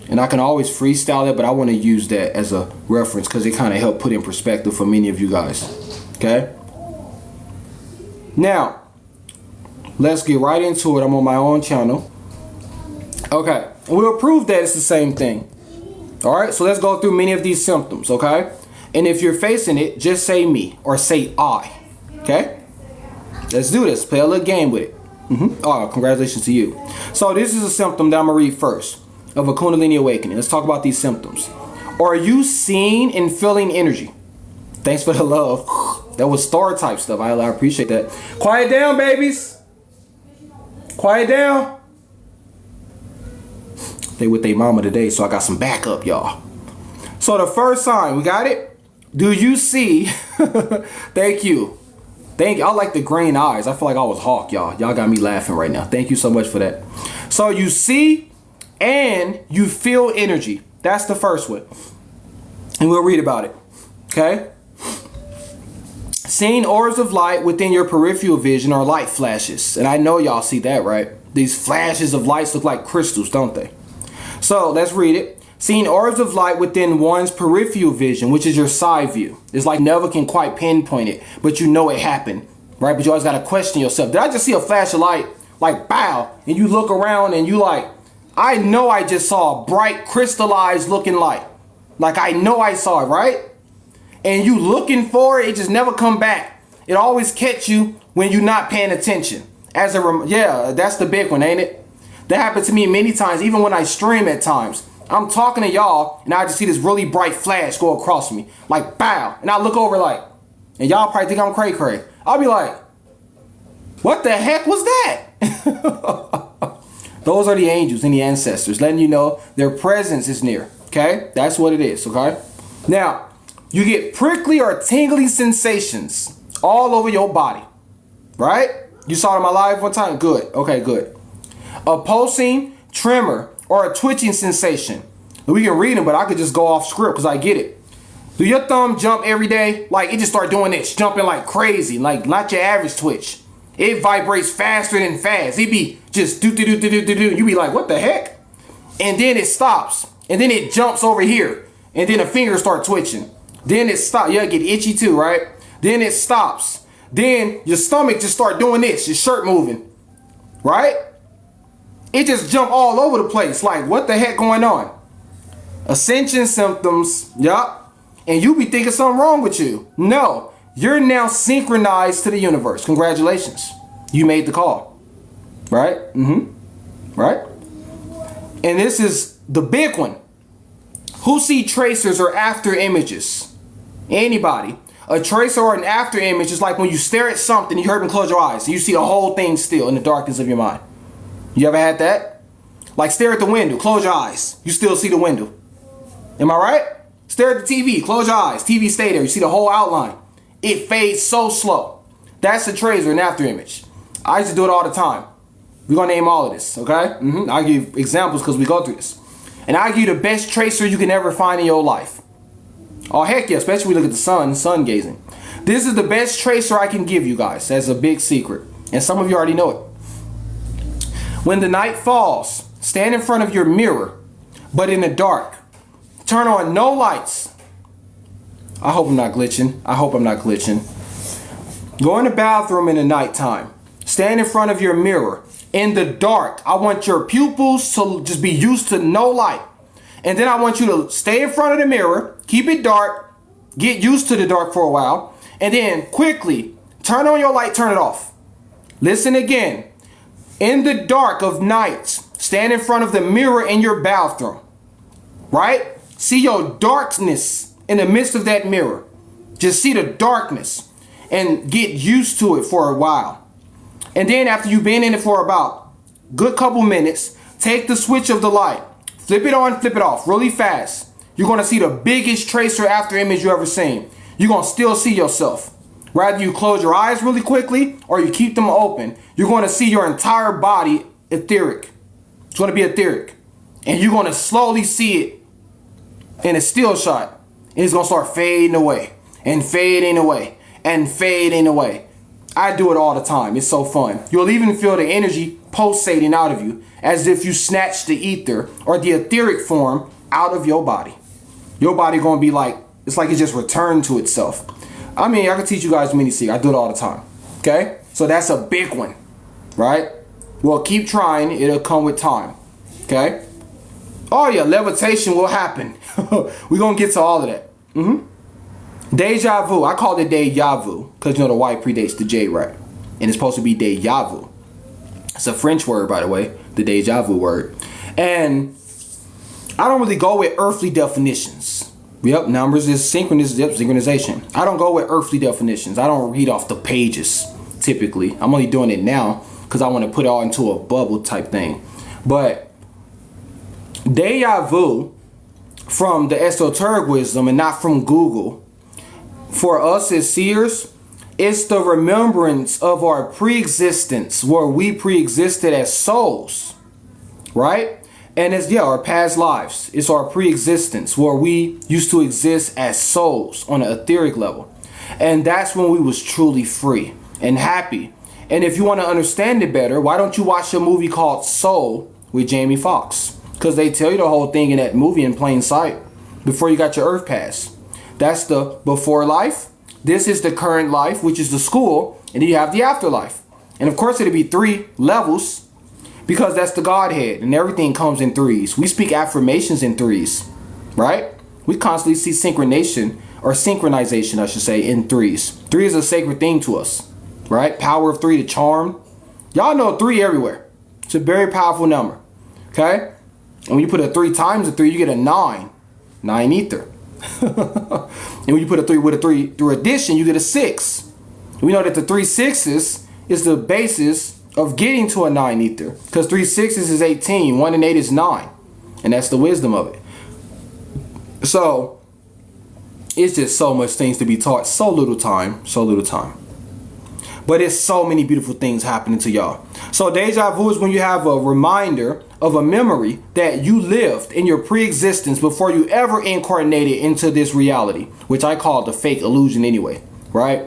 And I can always freestyle it, but I want to use that as a reference because it kind of helped put in perspective for many of you guys. Okay? Now, let's get right into it. I'm on my own channel. Okay. And we'll prove that it's the same thing. All right? So let's go through many of these symptoms, okay? And if you're facing it, just say me or say I. Okay? Let's do this. Play a little game with it. Oh, congratulations to you. So this is a symptom that I'm going to read first of a Kundalini awakening. Let's talk about these symptoms. Are you seeing and feeling energy? Thanks for the love. That was star type stuff. I appreciate that. Quiet down, babies. Quiet down. They with their mama today, so I got some backup, y'all. So the first sign, we got it? Do you see? Thank you. Thank you. I like the green eyes. I feel like I was Hawk, y'all. Y'all got me laughing right now. Thank you so much for that. So you see and you feel energy. That's the first one. And we'll read about it. Okay? Seeing orbs of light within your peripheral vision or light flashes. And I know y'all see that, right? These flashes of lights look like crystals, don't they? So let's read it. Seeing orbs of light within one's peripheral vision, which is your side view. It's like never can quite pinpoint it, but you know it happened, right? But you always got to question yourself. Did I just see a flash of light, like bow, and you look around and you like, I know I just saw a bright crystallized looking light. Like I know I saw it, right? And you looking for it, it just never come back. It always catch you when you're not paying attention. Yeah, that's the big one, ain't it? That happened to me many times, even when I stream at times. I'm talking to y'all, and I just see this really bright flash go across me, like bow. And I look over like, and y'all probably think I'm cray-cray. I'll be like, what the heck was that? Those are the angels and the ancestors, letting you know their presence is near. Okay? That's what it is, okay? Now, you get prickly or tingly sensations all over your body, right? You saw it in my live one time? Good. Okay, good. A pulsing, tremor, or a twitching sensation. We can read them, but I could just go off script because I get it. Do your thumb jump every day? Like it just start doing this, jumping like crazy, like not your average twitch. It vibrates faster than fast. It be just do. You be like, what the heck? And then it stops. And then it jumps over here. And then the fingers start twitching. Then it stops. Yeah, get itchy too, right? Then it stops. Then your stomach just start doing this, your shirt moving. Right? It just jump all over the place. Like, what the heck going on? Ascension symptoms. Yup. And you be thinking something wrong with you. No. You're now synchronized to the universe. Congratulations. You made the call. Right? Right? And this is the big one. Who see tracers or after images? Anybody. A tracer or an after image is like when you stare at something, you heard me close your eyes. And you see the whole thing still in the darkness of your mind. You ever had that? Like stare at the window, close your eyes. You still see the window. Am I right? Stare at the TV, close your eyes. TV stay there, you see the whole outline. It fades so slow. That's a tracer, an after image. I used to do it all the time. We're gonna name all of this, okay? I'll give examples because we go through this. And I'll give you the best tracer you can ever find in your life. Oh heck yeah, especially when we look at the sun gazing. This is the best tracer I can give you guys. That's a big secret. And some of you already know it. When the night falls, stand in front of your mirror, but in the dark. Turn on no lights. I hope I'm not glitching. Go in the bathroom in the nighttime. Stand in front of your mirror in the dark. I want your pupils to just be used to no light. And then I want you to stay in front of the mirror, keep it dark, get used to the dark for a while, and then quickly turn on your light, turn it off. Listen again. In the dark of night, stand in front of the mirror in your bathroom, right? See your darkness in the midst of that mirror. Just see the darkness and get used to it for a while. And then after you've been in it for about a good couple minutes, take the switch of the light, flip it on, flip it off really fast. You're going to see the biggest tracer after image you ever seen. You're going to still see yourself. Whether you close your eyes really quickly or you keep them open, you're going to see your entire body etheric. It's going to be etheric. And you're going to slowly see it in a still shot. And it's going to start fading away and fading away and fading away. I do it all the time. It's so fun. You'll even feel the energy pulsating out of you as if you snatched the ether or the etheric form out of your body. Your body going to be like, it's like it just returned to itself. I mean, I can teach you guys many secrets. I do it all the time. Okay? So that's a big one. Right? Well, keep trying. It'll come with time. Okay? Oh yeah, levitation will happen. We're going to get to all of that. Deja vu. I call it deja vu because, you know, the Y predates the J, right? And it's supposed to be deja vu. It's a French word, by the way, the deja vu word. And I don't really go with earthly definitions. Yep, numbers is synchronization. I don't go with earthly definitions. I don't read off the pages, typically. I'm only doing it now because I want to put it all into a bubble type thing. But deja vu, from the esoteric wisdom and not from Google, for us as seers, it's the remembrance of our pre-existence, where we pre-existed as souls, right? And it's, our past lives. It's our pre-existence, where we used to exist as souls on an etheric level. And that's when we was truly free and happy. And if you want to understand it better, why don't you watch a movie called Soul with Jamie Foxx? Because they tell you the whole thing in that movie in plain sight before you got your earth pass. That's the before life. This is the current life, which is the school. And then you have the afterlife. And of course, it'll be 3 levels because that's the Godhead. And everything comes in 3s. We speak affirmations in 3s, right? We constantly see synchronization, I should say, in 3s. 3 is a sacred thing to us, right? Power of 3, the charm. Y'all know 3 everywhere. It's a very powerful number, okay? And when you put a 3 times a 3, you get a 9. 9 ether. And when you put a 3 with a 3 through addition, you get a 6. We know that the 3 6s is the basis of getting to a 9 ether. Because 3 6s is 18. 1 and 8 is 9. And that's the wisdom of it. So, it's just so much things to be taught. So little time. So little time. But it's so many beautiful things happening to y'all. So deja vu is when you have a reminder of a memory that you lived in your pre-existence before you ever incarnated into this reality, which I call the fake illusion anyway, right?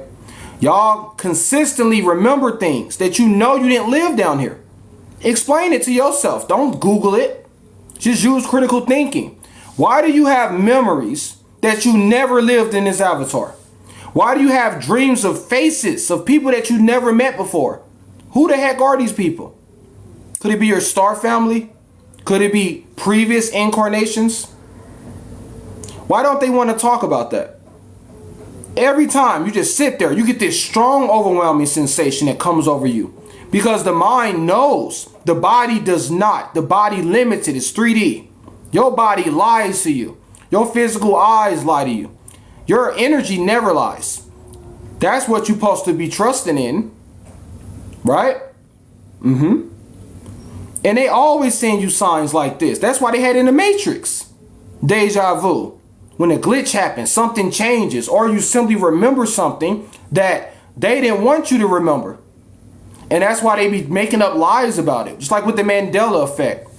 Y'all consistently remember things that you know you didn't live down here. Explain it to yourself. Don't Google it. Just use critical thinking. Why do you have memories that you never lived in this avatar? Why do you have dreams of faces of people that you never met before? Who the heck are these people? Could it be your star family? Could it be previous incarnations? Why don't they want to talk about that? Every time you just sit there, you get this strong, overwhelming sensation that comes over you. Because the mind knows, the body does not. The body limited, it's 3D. Your body lies to you. Your physical eyes lie to you. Your energy never lies. That's what you're supposed to be trusting in. Right? And they always send you signs like this. That's why they had in the Matrix. Deja vu. When a glitch happens, something changes, or you simply remember something that they didn't want you to remember. And that's why they be making up lies about it. Just like with the Mandela effect.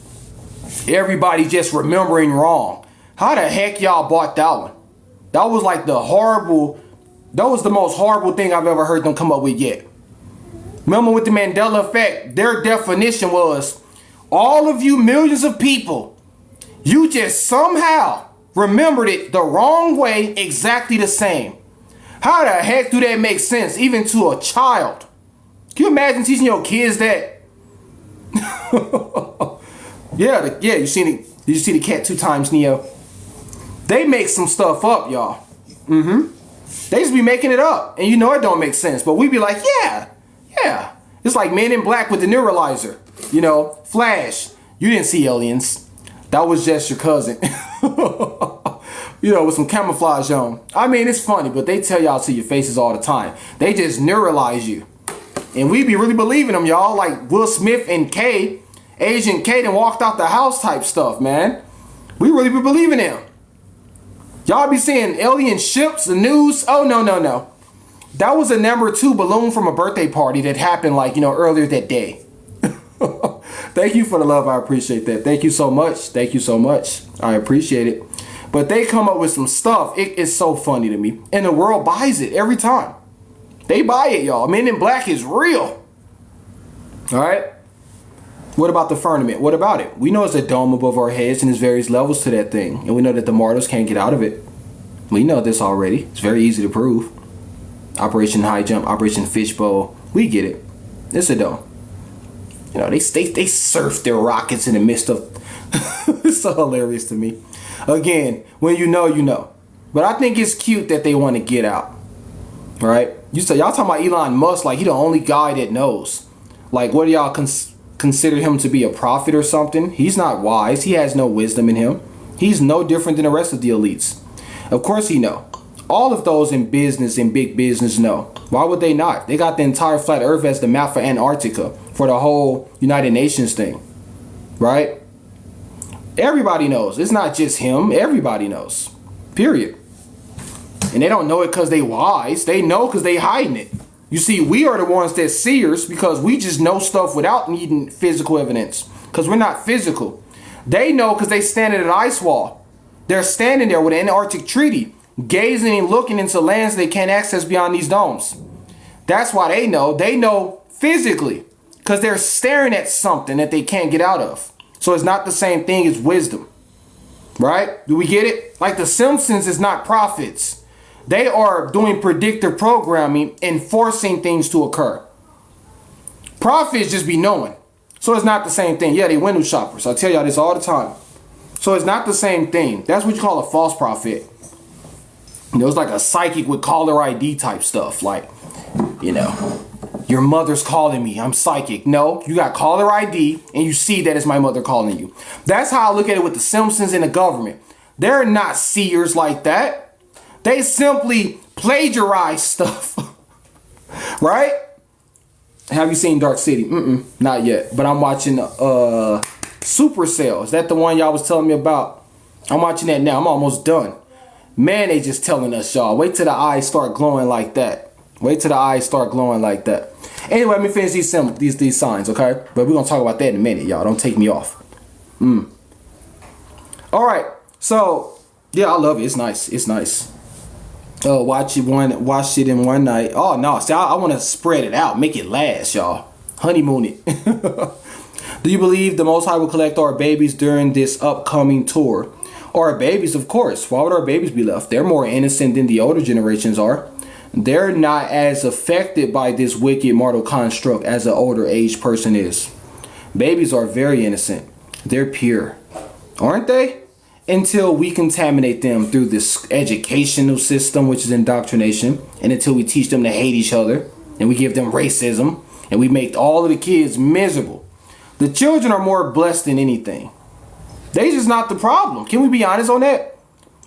Everybody just remembering wrong. How the heck y'all bought that one? That was like that was the most horrible thing I've ever heard them come up with yet. Remember with the Mandela effect, their definition was, all of you millions of people, you just somehow remembered it the wrong way, exactly the same. How the heck do that make sense, even to a child? Can you imagine teaching your kids that? You see the cat 2 times, Neo? They make some stuff up, y'all. They just be making it up. And you know it don't make sense. But we be like, yeah. It's like Men in Black with the neuralizer. You know, Flash. You didn't see aliens. That was just your cousin. You know, with some camouflage on. I mean, it's funny, but they tell y'all to your faces all the time. They just neuralize you. And we be really believing them, y'all. Like Will Smith and Kay, Agent Kay, done walked out the house type stuff, man. We really be believing them. Y'all be seeing alien ships, the news. Oh, no. That was a #2 balloon from a birthday party that happened like, earlier that day. Thank you for the love. I appreciate that. Thank you so much. Thank you so much. I appreciate it. But they come up with some stuff. It is so funny to me. And the world buys it every time. They buy it, y'all. Men in Black is real. All right. What about the firmament? What about it? We know it's a dome above our heads and there's various levels to that thing. And we know that the mortals can't get out of it. We know this already. It's very easy to prove. Operation High Jump, Operation Fishbowl. We get it. It's a dome. They surf their rockets in the midst of. It's so hilarious to me. Again, when you know, you know. But I think it's cute that they want to get out. Right? Y'all talking about Elon Musk like he the only guy that knows. Like, what do y'all consider him to be, a prophet or something? He's not wise. He has no wisdom in him. He's no different than the rest of the elites. Of course he know. All of those in business and big business know. Why would they not? They got the entire flat earth as the map for Antarctica for the whole United Nations thing. Right? Everybody knows. It's not just him. Everybody knows. Period. And they don't know it because they wise. They know because they hiding it. You see, we are the ones that seers because we just know stuff without needing physical evidence. Because we're not physical. They know because they stand at an ice wall. They're standing there with an Antarctic treaty, gazing and looking into lands they can't access beyond these domes. That's why they know. They know physically because they're staring at something that they can't get out of. So it's not the same thing as wisdom. Right? Do we get it? Like the Simpsons is not prophets. They are doing predictive programming and forcing things to occur. Prophets just be knowing. So it's not the same thing. Yeah, they window shoppers. I tell y'all this all the time. So it's not the same thing. That's what you call a false prophet. It's like a psychic with caller ID type stuff. Like, your mother's calling me. I'm psychic. No, you got caller ID and you see that it's my mother calling you. That's how I look at it with the Simpsons and the government. They're not seers like that. They simply plagiarize stuff. Right? Have you seen Dark City? Not yet. But I'm watching Supercell. Is that the one y'all was telling me about? I'm watching that now. I'm almost done. Man, they just telling us, y'all. Wait till the eyes start glowing like that. Wait till the eyes start glowing like that. Anyway, let me finish these signs, okay? But we're going to talk about that in a minute, y'all. Don't take me off. All right. So, yeah, I love it. It's nice. It's nice. Watch it in one night. Oh, no. See, I want to spread it out. Make it last, y'all. Honeymoon it. Do you believe the Most High will collect our babies during this upcoming tour? Our babies, of course. Why would our babies be left? They're more innocent than the older generations are. They're not as affected by this wicked mortal construct as an older age person is. Babies are very innocent. They're pure. Aren't they? Until we contaminate them through this educational system, which is indoctrination, and until we teach them to hate each other, and we give them racism, and we make all of the kids miserable. The children are more blessed than anything. They just not the problem. Can we be honest on that?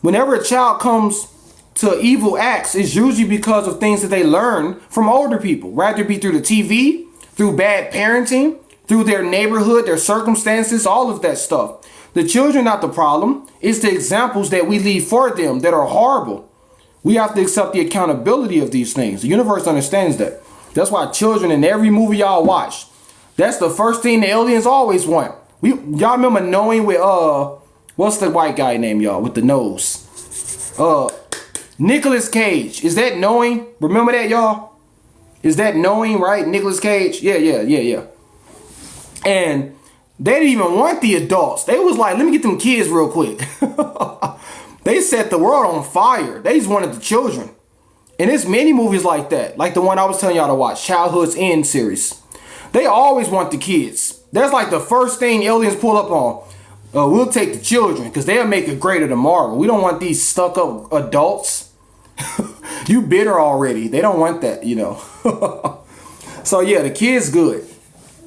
Whenever a child comes to evil acts, it's usually because of things that they learn from older people, whether it be through the TV, through bad parenting, through their neighborhood, their circumstances, all of that stuff. The children not the problem. It's the examples that we leave for them that are horrible. We have to accept the accountability of these things. The universe understands that. That's why children in every movie y'all watch, that's the first thing the aliens always want. Y'all remember knowing with what's the white guy name, y'all, with the nose? Nicolas Cage. Is that knowing? Remember that, y'all? Is that knowing, right? Nicolas Cage? Yeah. And they didn't even want the adults. They was like, let me get them kids real quick. They set the world on fire. They just wanted the children. And there's many movies like that. Like the one I was telling y'all to watch, Childhood's End series. They always want the kids. That's like the first thing aliens pull up on. We'll take the children because they'll make it greater tomorrow. We don't want these stuck up adults. You bitter already. They don't want that, So yeah, the kid's good.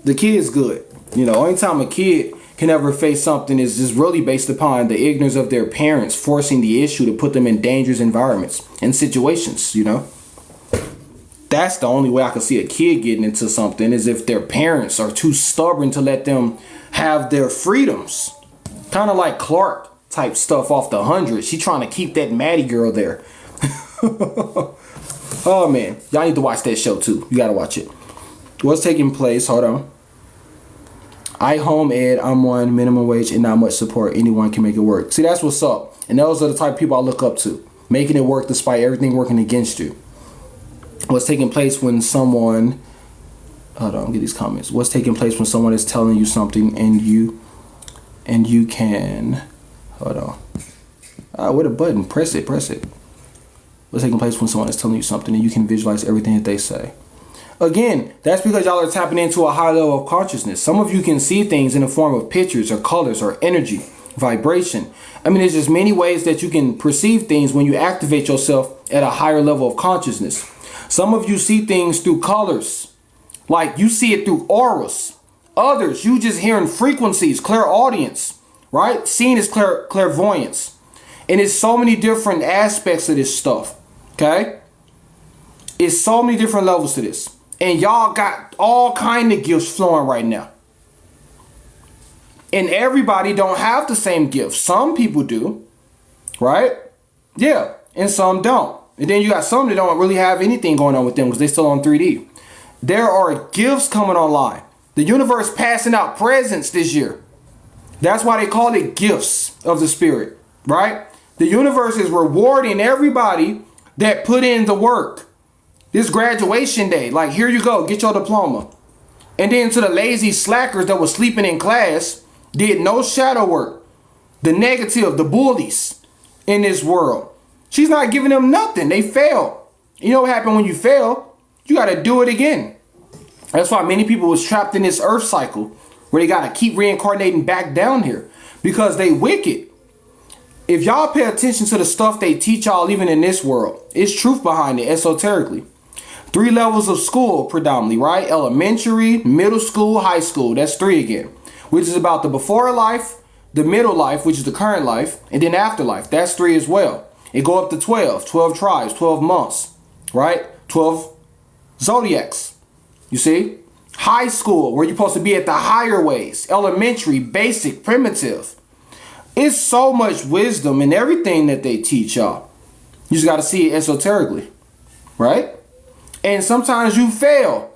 The kid's good. Only time a kid can ever face something is just really based upon the ignorance of their parents forcing the issue to put them in dangerous environments and situations, That's the only way I can see a kid getting into something is if their parents are too stubborn to let them have their freedoms. Kind of like Clark type stuff off the 100. She trying to keep that Maddie girl there. Oh man, y'all need to watch that show too. You gotta watch it. What's taking place? Hold on. I home ed, I'm on minimum wage and not much support. Anyone can make it work. See, that's what's up. And those are the type of people I look up to. Making it work despite everything working against you. What's taking place when someone, hold on, get these comments. What's taking place when someone is telling you something and you can, hold on. With a button, press it. What's taking place when someone is telling you something and you can visualize everything that they say. Again, that's because y'all are tapping into a high level of consciousness. Some of you can see things in the form of pictures or colors or energy, vibration. I mean, there's just many ways that you can perceive things when you activate yourself at a higher level of consciousness. Some of you see things through colors, like you see it through auras. Others, you just hearing frequencies, clairaudience, right? Seeing is clairvoyance. And it's so many different aspects of this stuff, okay? It's so many different levels to this. And y'all got all kind of gifts flowing right now. And everybody don't have the same gifts. Some people do, right? Yeah, and some don't. And then you got some that don't really have anything going on with them because they're still on 3D. There are gifts coming online. The universe passing out presents this year. That's why they call it gifts of the spirit, right? The universe is rewarding everybody that put in the work. This graduation day, like, here you go, get your diploma. And then to the lazy slackers that was sleeping in class, did no shadow work. The negative, the bullies in this world. She's not giving them nothing. They failed. You know what happened when you fail? You got to do it again. That's why many people was trapped in this earth cycle where they got to keep reincarnating back down here because they wicked. If y'all pay attention to the stuff they teach y'all even in this world, it's truth behind it esoterically. 3 levels of school predominantly, right? Elementary, middle school, high school. That's 3 again, which is about the before life, the middle life, which is the current life, and then afterlife. That's 3 as well. It go up to 12 tribes, 12 months, right? 12 zodiacs. You see? High school, where you're supposed to be at the higher ways. Elementary, basic, primitive. It's so much wisdom in everything that they teach y'all. You just got to see it esoterically, right? And sometimes you fail.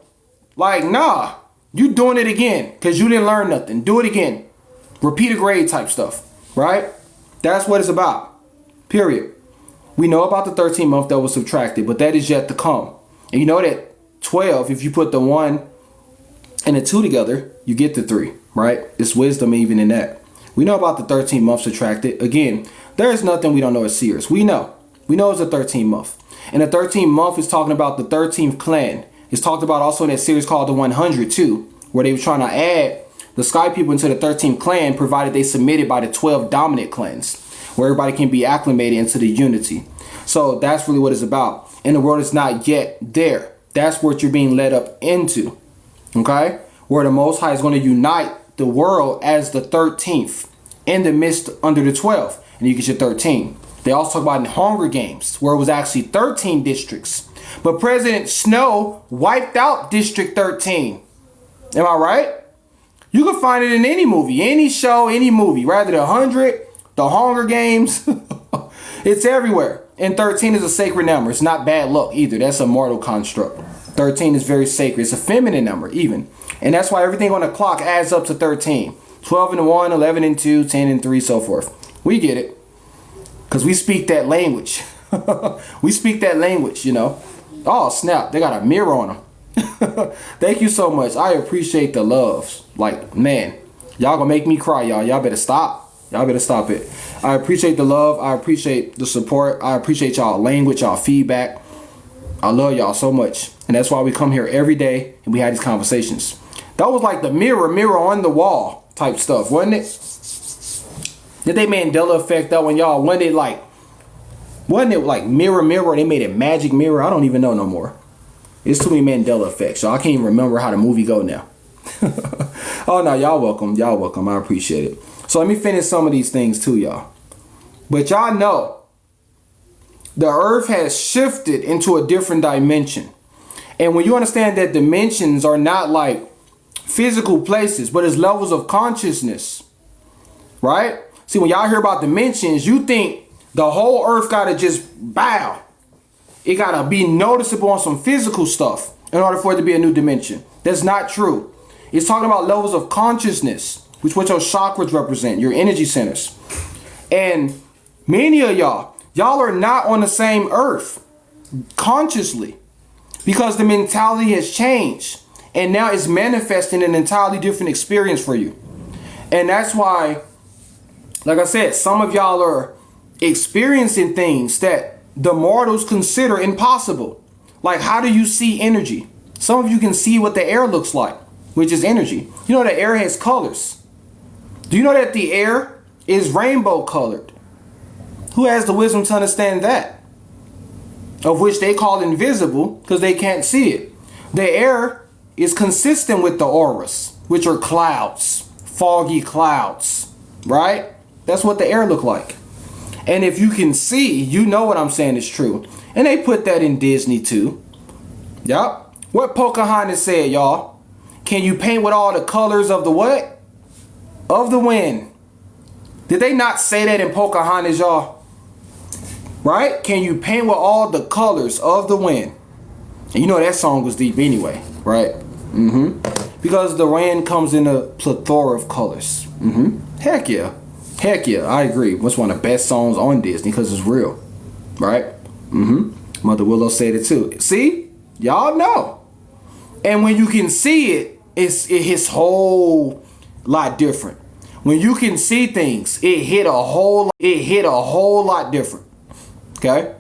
Like, nah, you doing it again because you didn't learn nothing. Do it again. Repeat a grade type stuff, right? That's what it's about, period. We know about the 13th month that was subtracted, but that is yet to come. And you know that 12, if you put the 1 and the 2 together, you get the 3, right? It's wisdom even in that. We know about the 13th month subtracted. Again, there is nothing we don't know as seers. We know it's the 13th month. And the 13th month is talking about the 13th clan. It's talked about also in that series called the 100 too, where they were trying to add the sky people into the 13th clan, provided they submitted by the 12 dominant clans, where everybody can be acclimated into the unity. So that's really what it's about. And the world is not yet there. That's what you're being led up into, okay? Where the Most High is going to unite the world as the 13th in the midst under the 12, and you get your 13. They also talk about in Hunger Games, where it was actually 13 districts. But President Snow wiped out District 13. Am I right? You can find it in any movie, any show, any movie. Rather the 100, the Hunger Games. It's everywhere. And 13 is a sacred number. It's not bad luck either. That's a mortal construct. 13 is very sacred. It's a feminine number even. And that's why everything on the clock adds up to 13. 12 and 1, 11 and 2, 10 and 3, so forth. We get it. Because we speak that language. We speak that language, you know. Oh, snap. They got a mirror on them. Thank you so much. I appreciate the loves. Like, man, y'all gonna make me cry, y'all. Y'all better stop. Y'all better stop it. I appreciate the love. I appreciate the support. I appreciate y'all language, y'all feedback. I love y'all so much. And that's why we come here every day and we have these conversations. That was like the mirror on the wall type stuff, wasn't it? Did they Mandela effect that one, y'all? Wasn't it like mirror? They made it magic mirror. I don't even know no more. It's too many Mandela effects, so I can't even remember how the movie go now. Oh no, y'all welcome. Y'all welcome. I appreciate it. So let me finish some of these things too, y'all. But y'all know the earth has shifted into a different dimension. And when you understand that dimensions are not like physical places, but it's levels of consciousness, right? See, when y'all hear about dimensions, you think the whole earth gotta just bow it gotta be noticeable on some physical stuff in order for it to be a new dimension. That's not true. It's talking about levels of consciousness, which what your chakras represent, your energy centers. And many of y'all are not on the same earth consciously, because the mentality has changed and now it's manifesting an entirely different experience for you. And that's why, like I said, some of y'all are experiencing things that the mortals consider impossible. Like, how do you see energy? Some of you can see what the air looks like, which is energy. You know, the air has colors. Do you know that the air is rainbow colored? Who has the wisdom to understand that? Of which they call invisible because they can't see it. The air is consistent with the auras, which are clouds, foggy clouds, right? That's what the air look like. And if you can see, you know what I'm saying is true. And they put that in Disney too. Yup. What Pocahontas said, y'all? Can you paint with all the colors of the what? Of the wind. Did they not say that in Pocahontas, y'all? Right? Can you paint with all the colors of the wind? And you know that song was deep anyway, right? Because the wind comes in a plethora of colors. Heck yeah. Heck yeah, I agree. What's one of the best songs on Disney because it's real, right? Mother Willow said it too. See, y'all know. And when you can see it, it hits whole lot different. When you can see things, it hit a whole lot different. Okay.